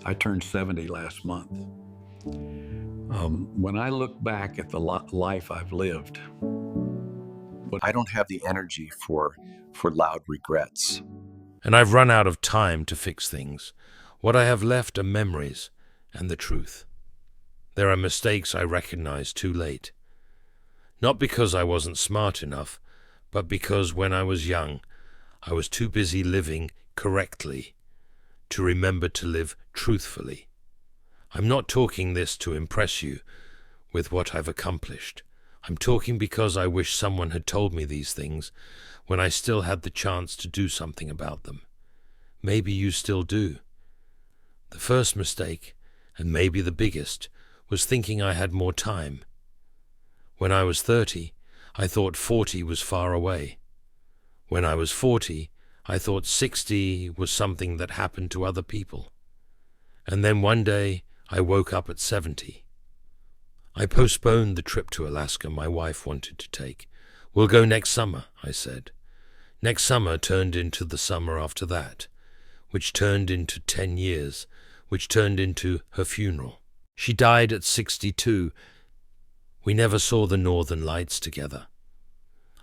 I turned 70 last month. When I look back at the life I've lived, I don't have the energy for loud regrets. And I've run out of time to fix things. What I have left are memories and the truth. There are mistakes I recognize too late. Not because I wasn't smart enough, but because when I was young, I was too busy living correctly to remember to live truthfully. I'm not talking this to impress you with what I've accomplished. I'm talking because I wish someone had told me these things when I still had the chance to do something about them. Maybe you still do. The first mistake, and maybe the biggest, was thinking I had more time. When I was 30, I thought 40 was far away. When I was 40, I thought 60 was something that happened to other people. And then one day, I woke up at 70. I postponed the trip to Alaska my wife wanted to take. We'll go next summer, I said. Next summer turned into the summer after that, which turned into 10 years, which turned into her funeral. She died at 62. We never saw the Northern Lights together.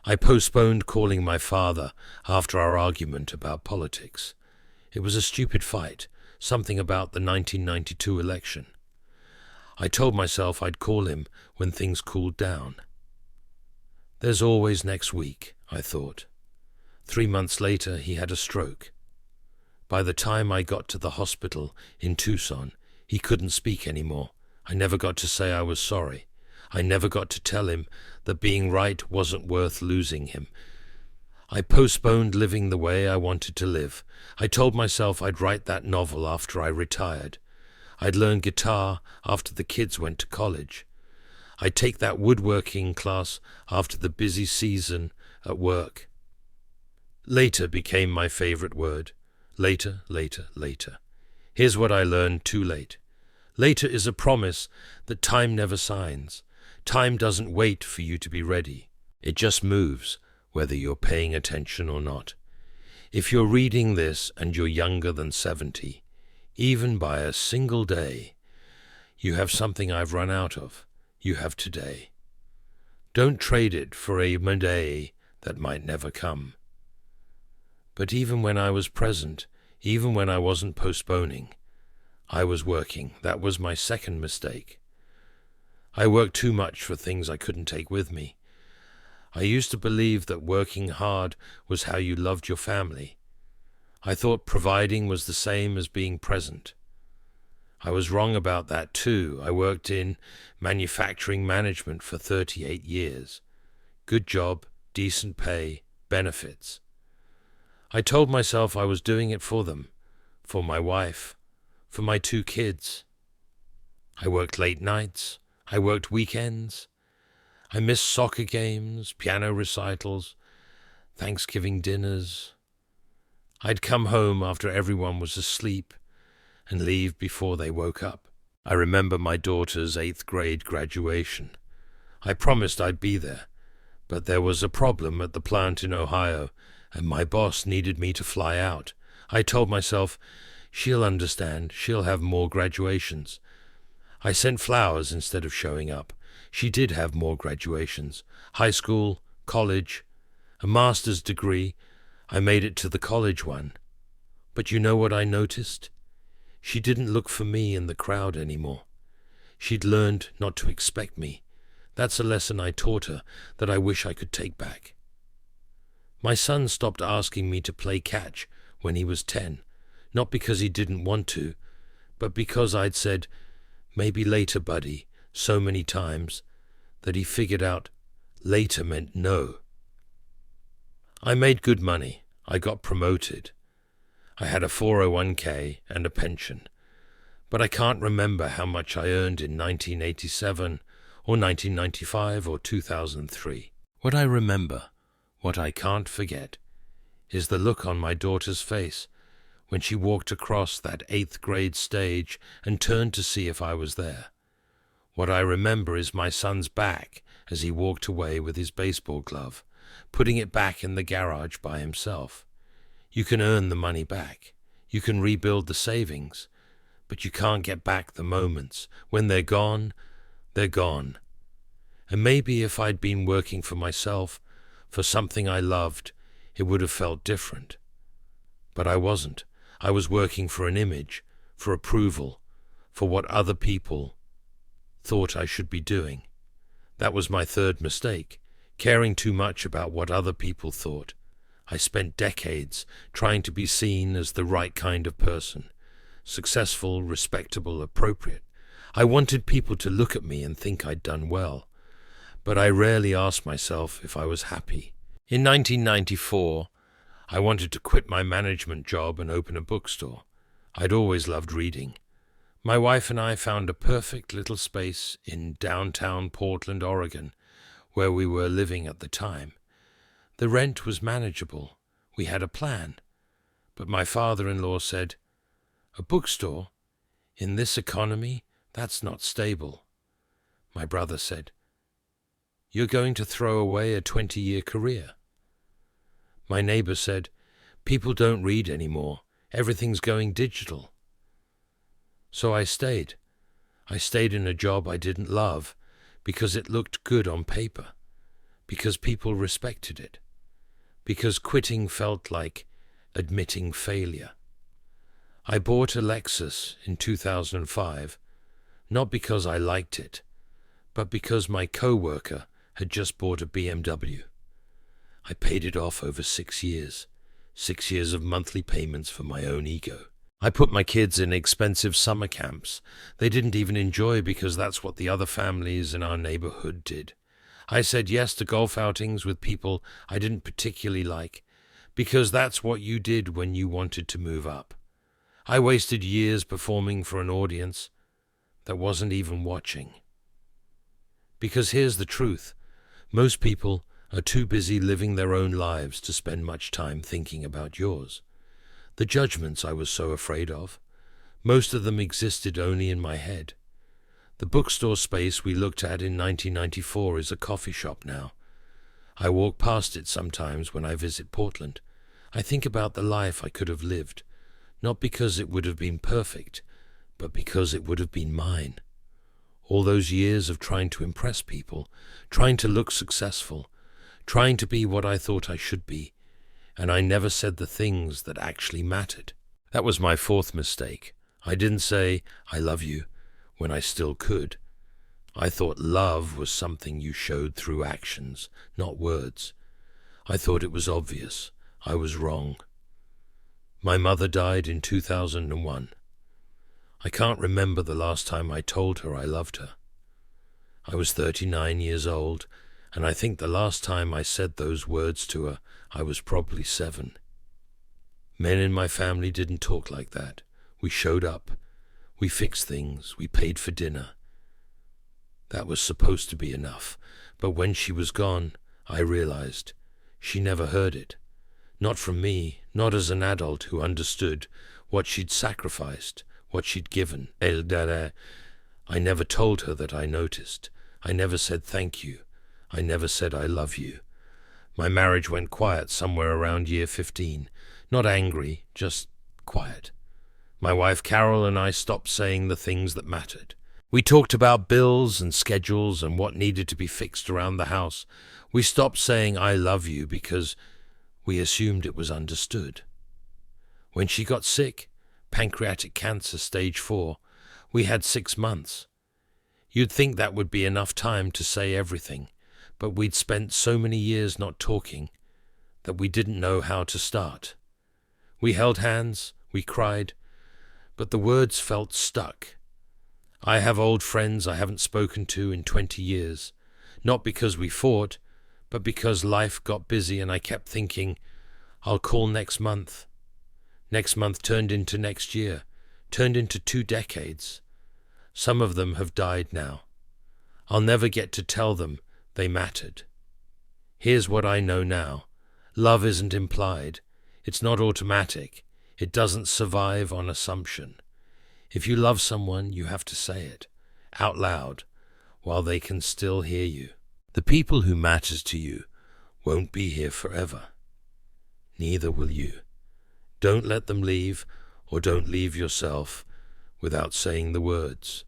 I postponed calling my father after our argument about politics. It was a stupid fight, something about the 1992 election. I told myself I'd call him when things cooled down. There's always next week, I thought. 3 months later, he had a stroke. By the time I got to the hospital in Tucson, he couldn't speak anymore. I never got to say I was sorry. I never got to tell him that being right wasn't worth losing him. I postponed living the way I wanted to live. I told myself I'd write that novel after I retired. I'd learn guitar after the kids went to college. I'd take that woodworking class after the busy season at work. Later became my favorite word. Later, later, later. Here's what I learned too late. Later is a promise that time never signs. Time doesn't wait for you to be ready. It just moves, whether you're paying attention or not. If you're reading this and you're younger than 70, even by a single day, you have something I've run out of. You have today. Don't trade it for a day that might never come. But even when I was present, even when I wasn't postponing, I was working. That was my second mistake. I worked too much for things I couldn't take with me. I used to believe that working hard was how you loved your family. I thought providing was the same as being present. I was wrong about that too. I worked in manufacturing management for 38 years. Good job, decent pay, benefits. I told myself I was doing it for them, for my wife, for my 2 kids. I worked late nights. I worked weekends. I missed soccer games, piano recitals, Thanksgiving dinners. I'd come home after everyone was asleep and leave before they woke up. I remember my daughter's 8th grade graduation. I promised I'd be there, but there was a problem at the plant in Ohio, and my boss needed me to fly out. I told myself, she'll understand, she'll have more graduations. I sent flowers instead of showing up. She did have more graduations. High school, college, a master's degree. I made it to the college one. But you know what I noticed? She didn't look for me in the crowd anymore. She'd learned not to expect me. That's a lesson I taught her that I wish I could take back. My son stopped asking me to play catch when he was 10, not because he didn't want to, but because I'd said, maybe later, buddy, so many times that he figured out later meant no. I made good money. I got promoted. I had a 401k and a pension, but I can't remember how much I earned in 1987 or 1995 or 2003. What I remember, what I can't forget, is the look on my daughter's face when she walked across that 8th grade stage and turned to see if I was there. What I remember is my son's back as he walked away with his baseball glove, putting it back in the garage by himself. You can earn the money back. You can rebuild the savings. but you can't get back the moments. When they're gone, they're gone. And maybe if I'd been working for myself, for something I loved, it would have felt different. But I wasn't. I was working for an image, for approval, for what other people thought I should be doing. That was my third mistake, caring too much about what other people thought. I spent decades trying to be seen as the right kind of person, successful, respectable, appropriate. I wanted people to look at me and think I'd done well, but I rarely asked myself if I was happy. In 1994, I wanted to quit my management job and open a bookstore. I'd always loved reading. My wife and I found a perfect little space in downtown Portland, Oregon, where we were living at the time. The rent was manageable. We had a plan. But my father-in-law said, "A bookstore? In this economy, that's not stable." My brother said, "You're going to throw away a 20-year career." My neighbor said, "People don't read anymore. Everything's going digital." So I stayed. I stayed in a job I didn't love because it looked good on paper, because people respected it, because quitting felt like admitting failure. I bought a Lexus in 2005, not because I liked it, but because my co-worker had just bought a BMW. I paid it off over 6 years, 6 years of monthly payments for my own ego. I put my kids in expensive summer camps they didn't even enjoy because that's what the other families in our neighborhood did. I said yes to golf outings with people I didn't particularly like because that's what you did when you wanted to move up. I wasted years performing for an audience that wasn't even watching. Because here's the truth. Most people are too busy living their own lives to spend much time thinking about yours. The judgments I was so afraid of, most of them existed only in my head. The bookstore space we looked at in 1994 is a coffee shop now. I walk past it sometimes when I visit Portland. I think about the life I could have lived, not because it would have been perfect, but because it would have been mine. All those years of trying to impress people, trying to look successful, trying to be what I thought I should be, and I never said the things that actually mattered. That was my fourth mistake. I didn't say, "I love you," when I still could. I thought love was something you showed through actions, not words. I thought it was obvious. I was wrong. My mother died in 2001. I can't remember the last time I told her I loved her. I was 39 years old, and I think the last time I said those words to her, I was probably 7. Men in my family didn't talk like that. We showed up. We fixed things. We paid for dinner. That was supposed to be enough, but when she was gone, I realized she never heard it. Not from me, not as an adult who understood what she'd sacrificed, what she'd given. I never told her that I noticed. I never said thank you. I never said I love you. My marriage went quiet somewhere around year 15. Not angry, just quiet. My wife Carol and I stopped saying the things that mattered. We talked about bills and schedules and what needed to be fixed around the house. We stopped saying I love you because we assumed it was understood. When she got sick, pancreatic cancer stage 4, we had 6 months. You'd think that would be enough time to say everything, but we'd spent so many years not talking that we didn't know how to start. We held hands, we cried, but the words felt stuck. I have old friends I haven't spoken to in 20 years, not because we fought, but because life got busy and I kept thinking, I'll call next month. Next month turned into next year, turned into 2 decades. Some of them have died now. I'll never get to tell them they mattered. Here's what I know now. Love isn't implied. It's not automatic. It doesn't survive on assumption. If you love someone, you have to say it, out loud, while they can still hear you. The people who matters to you won't be here forever. Neither will you. Don't let them leave, or don't leave yourself without saying the words.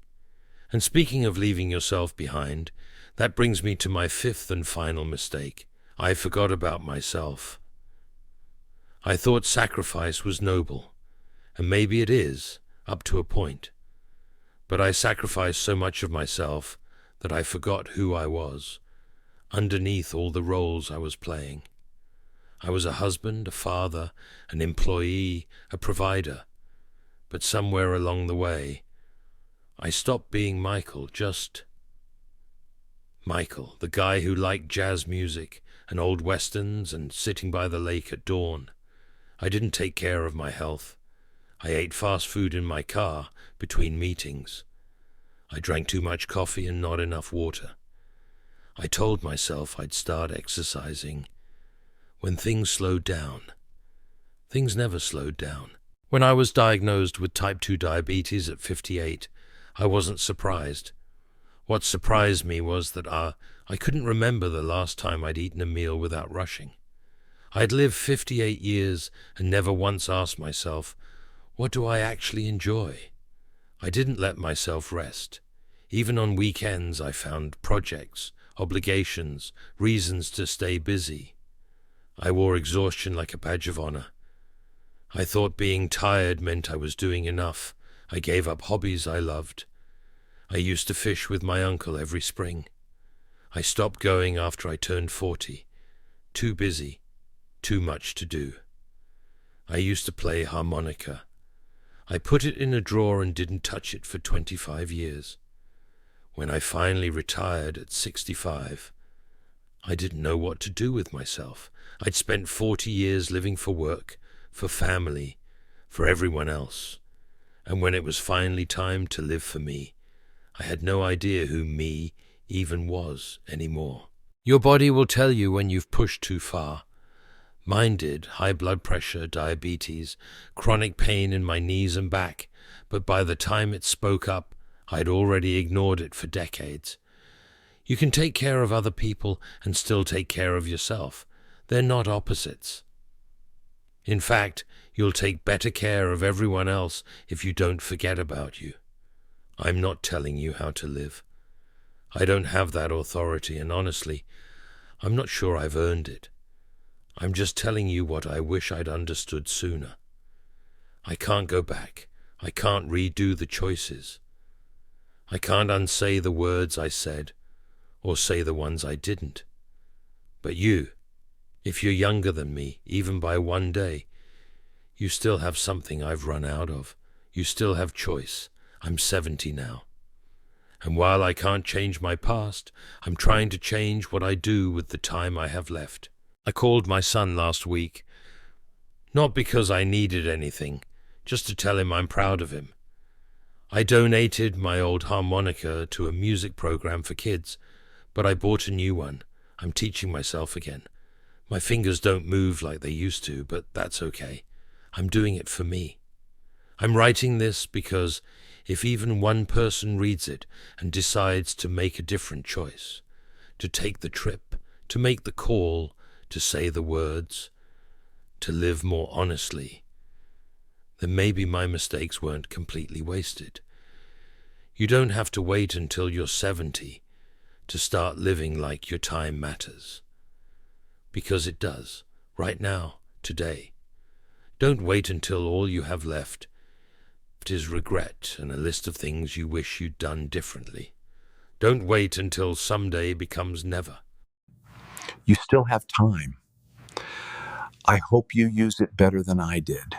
And speaking of leaving yourself behind, that brings me to my fifth and final mistake. I forgot about myself. I thought sacrifice was noble, and maybe it is, up to a point. But I sacrificed so much of myself that I forgot who I was, underneath all the roles I was playing. I was a husband, a father, an employee, a provider. But somewhere along the way, I stopped being Michael, just Michael, the guy who liked jazz music and old westerns and sitting by the lake at dawn. I didn't take care of my health. I ate fast food in my car between meetings. I drank too much coffee and not enough water. I told myself I'd start exercising when things slowed down. Things never slowed down. When I was diagnosed with type 2 diabetes at 58, I wasn't surprised. What surprised me was that I couldn't remember the last time I'd eaten a meal without rushing. I'd lived 58 years and never once asked myself, what do I actually enjoy? I didn't let myself rest. Even on weekends I found projects, obligations, reasons to stay busy. I wore exhaustion like a badge of honor. I thought being tired meant I was doing enough. I gave up hobbies I loved. I used to fish with my uncle every spring. I stopped going after I turned 40. Too busy, too much to do. I used to play harmonica. I put it in a drawer and didn't touch it for 25 years. When I finally retired at 65, I didn't know what to do with myself. I'd spent 40 years living for work, for family, for everyone else. And when it was finally time to live for me, I had no idea who me even was anymore. Your body will tell you when you've pushed too far. Mine did, high blood pressure, diabetes, chronic pain in my knees and back, but by the time it spoke up, I'd already ignored it for decades. You can take care of other people and still take care of yourself. They're not opposites. In fact, you'll take better care of everyone else if you don't forget about you. I'm not telling you how to live. I don't have that authority, and honestly, I'm not sure I've earned it. I'm just telling you what I wish I'd understood sooner. I can't go back. I can't redo the choices. I can't unsay the words I said, or say the ones I didn't. But you, if you're younger than me, even by one day, you still have something I've run out of. You still have choice. I'm 70 now. And while I can't change my past, I'm trying to change what I do with the time I have left. I called my son last week, not because I needed anything, just to tell him I'm proud of him. I donated my old harmonica to a music program for kids, but I bought a new one. I'm teaching myself again. My fingers don't move like they used to, but that's okay. I'm doing it for me. I'm writing this because if even one person reads it and decides to make a different choice, to take the trip, to make the call, to say the words, to live more honestly, then maybe my mistakes weren't completely wasted. You don't have to wait until you're 70 to start living like your time matters. Because it does, right now, today. Don't wait until all you have left is regret and a list of things you wish you'd done differently. Don't wait until someday becomes never. You still have time. I hope you use it better than I did.